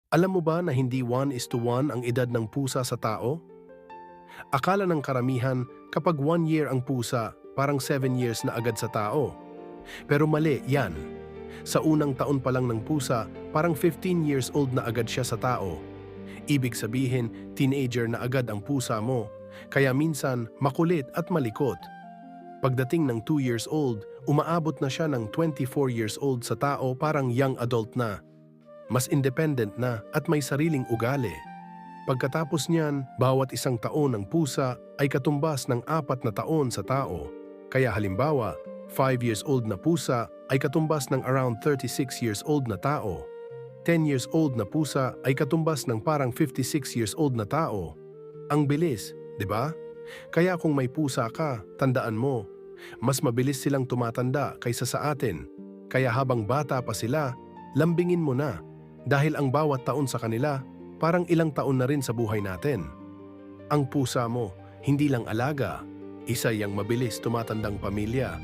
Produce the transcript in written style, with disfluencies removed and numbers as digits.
Alam mo ba na hindi 1:1 ang edad ng pusa sa tao? Akala ng karamihan kapag 1 year ang pusa, parang 7 years na agad sa tao. Pero mali yan. Sa unang taon pa lang ng pusa, parang 15 years old na agad siya sa tao. Ibig sabihin, teenager na agad ang pusa mo. Kaya minsan, makulit at malikot. Pagdating ng 2 years old, umaabot na siya ng 24 years old sa tao, parang young adult na. Mas independent na at may sariling ugali. Pagkatapos niyan, bawat isang taon ng pusa ay katumbas ng 4 na taon sa tao. Kaya halimbawa, 5 years old na pusa ay katumbas ng around 36 years old na tao. 10 years old na pusa ay katumbas ng parang 56 years old na tao. Ang bilis, di ba? Kaya kung may pusa ka, tandaan mo, mas mabilis silang tumatanda kaysa sa atin. Kaya habang bata pa sila, lambingin mo na. Dahil ang bawat taon sa kanila, parang ilang taon na rin sa buhay natin. Ang pusa mo, hindi lang alaga, isa yang mabilis tumatandang pamilya.